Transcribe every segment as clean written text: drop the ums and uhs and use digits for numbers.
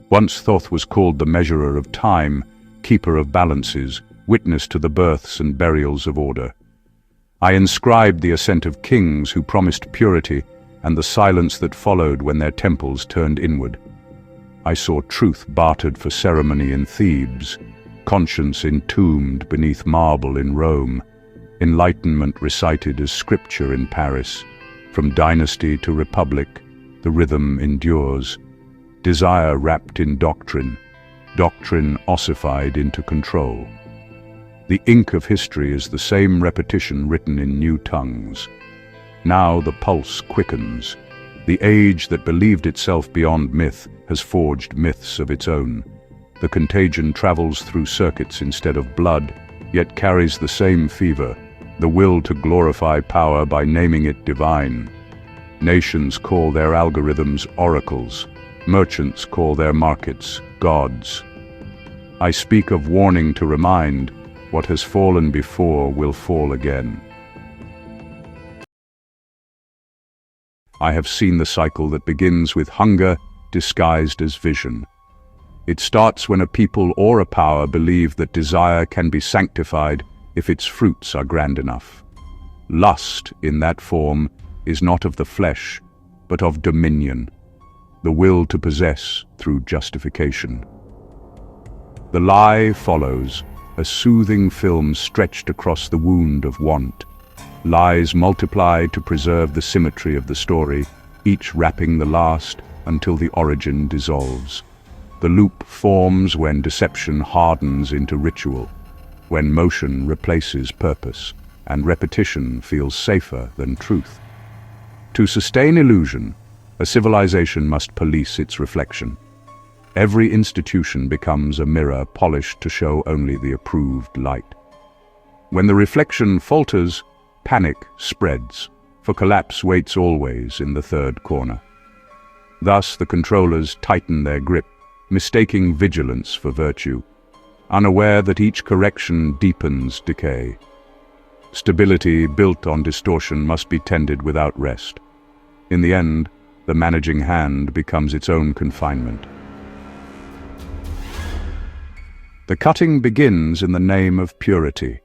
Once Thoth was called the measurer of time, keeper of balances, witness to the births and burials of order. I inscribed the ascent of kings who promised purity and the silence that followed when their temples turned inward. I saw truth bartered for ceremony in Thebes, conscience entombed beneath marble in Rome, enlightenment recited as scripture in Paris. From dynasty to republic, the rhythm endures. Desire wrapped in doctrine, doctrine ossified into control. The ink of history is the same repetition written in new tongues. Now the pulse quickens. The age that believed itself beyond myth has forged myths of its own. The contagion travels through circuits instead of blood, yet carries the same fever, the will to glorify power by naming it divine. Nations call their algorithms oracles. Merchants call their markets gods. I speak of warning to remind, what has fallen before will fall again. I have seen the cycle that begins with hunger disguised as vision. It starts when a people or a power believe that desire can be sanctified if its fruits are grand enough. Lust, in that form, is not of the flesh, but of dominion, the will to possess through justification. The lie follows, a soothing film stretched across the wound of want. Lies multiply to preserve the symmetry of the story, each wrapping the last until the origin dissolves. The loop forms when deception hardens into ritual, when motion replaces purpose, and repetition feels safer than truth. To sustain illusion, a civilization must police its reflection. Every institution becomes a mirror polished to show only the approved light. When the reflection falters, panic spreads, for collapse waits always in the third corner. Thus the controllers tighten their grip, mistaking vigilance for virtue, unaware that each correction deepens decay. Stability built on distortion must be tended without rest. In the end, the managing hand becomes its own confinement. The cutting begins in the name of purity.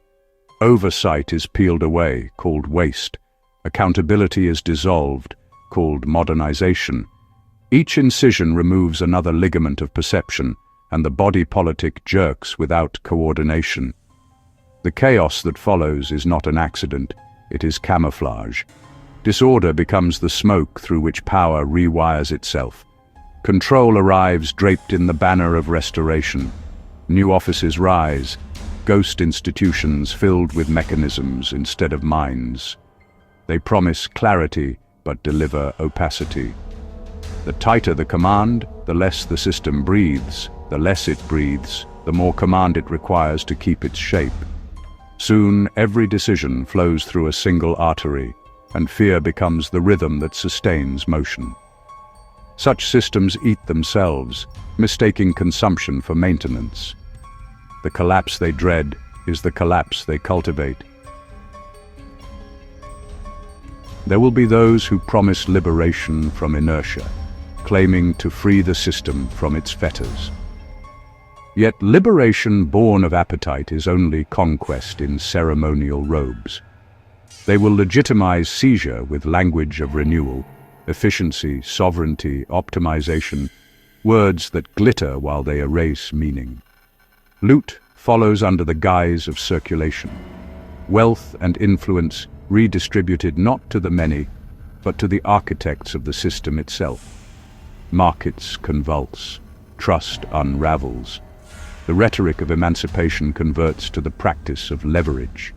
Oversight is peeled away, called waste. Accountability is dissolved, called modernization. Each incision removes another ligament of perception, and the body politic jerks without coordination. The chaos that follows is not an accident, it is camouflage. Disorder becomes the smoke through which power rewires itself. Control arrives draped in the banner of restoration. New offices rise, ghost institutions filled with mechanisms instead of minds. They promise clarity but deliver opacity. The tighter the command, the less the system breathes. The less it breathes, the more command it requires to keep its shape. Soon, every decision flows through a single artery, and fear becomes the rhythm that sustains motion. Such systems eat themselves, mistaking consumption for maintenance. The collapse they dread is the collapse they cultivate. There will be those who promise liberation from inertia, claiming to free the system from its fetters. Yet liberation born of appetite is only conquest in ceremonial robes. They will legitimize seizure with language of renewal, efficiency, sovereignty, optimization, words that glitter while they erase meaning. Loot follows under the guise of circulation. Wealth and influence redistributed not to the many, but to the architects of the system itself. Markets convulse, trust unravels. The rhetoric of emancipation converts to the practice of leverage.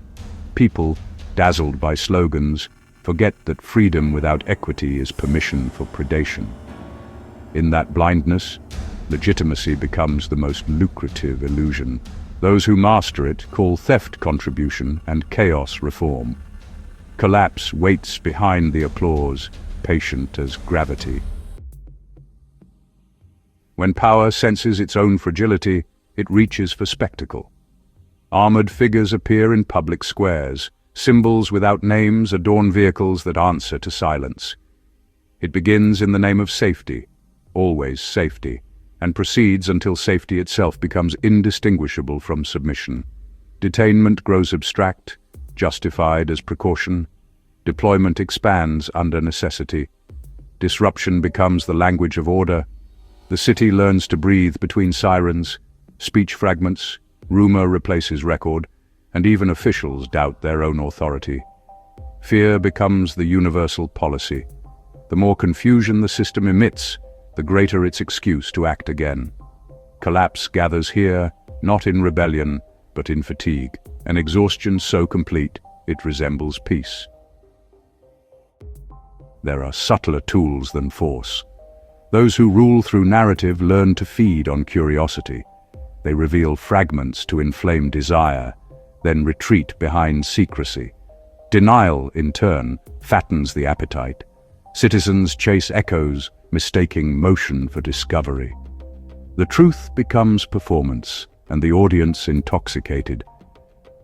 People, dazzled by slogans, forget that freedom without equity is permission for predation. In that blindness, legitimacy becomes the most lucrative illusion. Those who master it call theft contribution and chaos reform. Collapse waits behind the applause, patient as gravity. When power senses its own fragility, it reaches for spectacle. Armored figures appear in public squares. Symbols without names adorn vehicles that answer to silence. It begins in the name of safety, always safety. and proceeds until safety itself becomes indistinguishable from submission. Detainment grows abstract, justified as precaution. Deployment expands under necessity. Disruption becomes the language of order. The city learns to breathe between sirens, speech fragments, rumor replaces record, and even officials doubt their own authority. Fear becomes the universal policy. The more confusion the system emits, the greater its excuse to act again. Collapse gathers here, not in rebellion, but in fatigue, an exhaustion so complete it resembles peace. There are subtler tools than force. Those who rule through narrative learn to feed on curiosity. They reveal fragments to inflame desire, then retreat behind secrecy. Denial, in turn, fattens the appetite. Citizens chase echoes, mistaking motion for discovery. The truth becomes performance, and the audience intoxicated.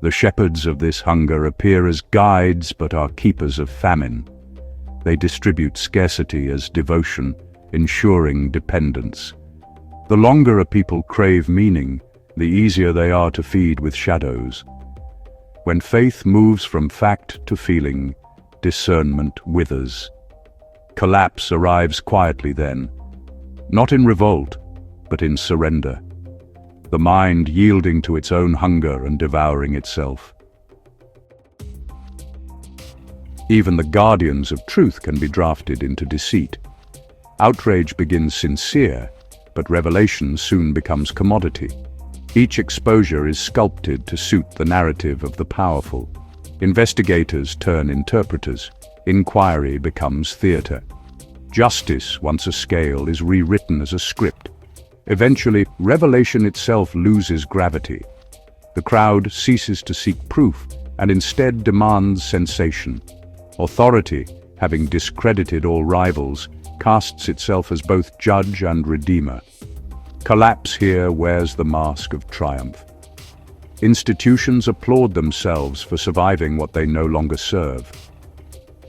The shepherds of this hunger appear as guides but are keepers of famine. They distribute scarcity as devotion, ensuring dependence. The longer a people crave meaning, the easier they are to feed with shadows. When faith moves from fact to feeling, discernment withers. Collapse arrives quietly then, not in revolt, but in surrender. The mind yielding to its own hunger and devouring itself. Even the guardians of truth can be drafted into deceit. Outrage begins sincere, but revelation soon becomes commodity. Each exposure is sculpted to suit the narrative of the powerful. Investigators turn interpreters. Inquiry becomes theater. Justice, once a scale, is rewritten as a script. Eventually, revelation itself loses gravity. The crowd ceases to seek proof and instead demands sensation. Authority, having discredited all rivals, casts itself as both judge and redeemer. Collapse here wears the mask of triumph. Institutions applaud themselves for surviving what they no longer serve.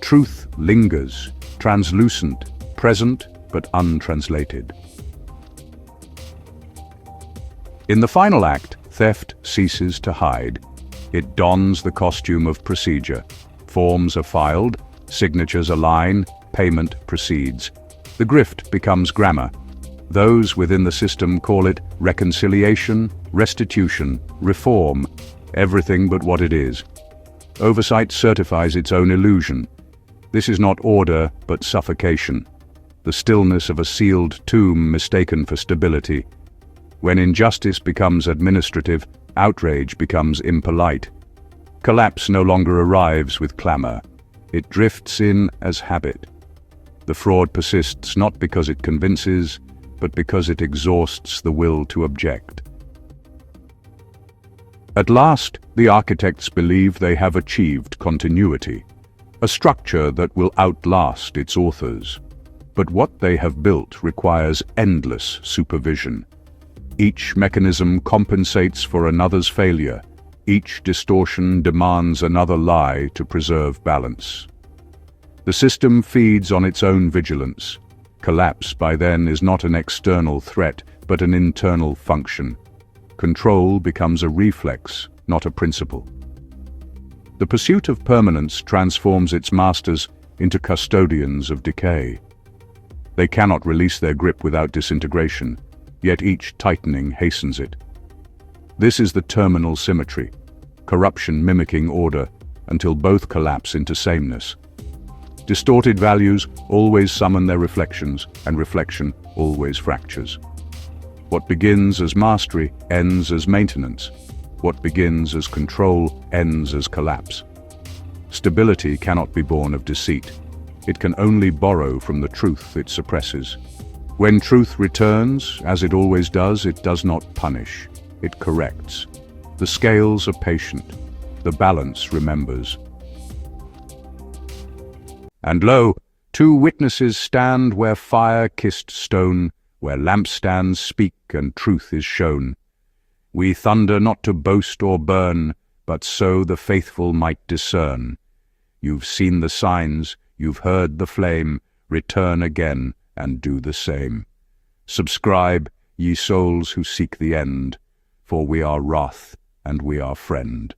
Truth lingers, translucent, present, but untranslated. In the final act, theft ceases to hide. It dons the costume of procedure. Forms are filed, signatures align, payment proceeds. The grift becomes grammar. Those within the system call it reconciliation, restitution, reform, everything but what it is. Oversight certifies its own illusion. This is not order, but suffocation. The stillness of a sealed tomb mistaken for stability. When injustice becomes administrative, outrage becomes impolite. Collapse no longer arrives with clamor. It drifts in as habit. The fraud persists not because it convinces, but because it exhausts the will to object. At last, the architects believe they have achieved continuity, a structure that will outlast its authors. But what they have built requires endless supervision. Each mechanism compensates for another's failure. Each distortion demands another lie to preserve balance. The system feeds on its own vigilance. Collapse by then is not an external threat, but an internal function. Control becomes a reflex, not a principle. The pursuit of permanence transforms its masters into custodians of decay. They cannot release their grip without disintegration, yet each tightening hastens it. This is the terminal symmetry, corruption mimicking order, until both collapse into sameness. Distorted values always summon their reflections, and reflection always fractures. What begins as mastery ends as maintenance. What begins as control ends as collapse. Stability cannot be born of deceit. It can only borrow from the truth it suppresses. When truth returns, as it always does not punish. It corrects. The scales are patient. The balance remembers. And lo, two witnesses stand where fire kissed stone, where lampstands speak and truth is shown. We thunder not to boast or burn, but so the faithful might discern. You've seen the signs, you've heard the flame, return again and do the same. Subscribe, ye souls who seek the end, for we are wrath and we are friend.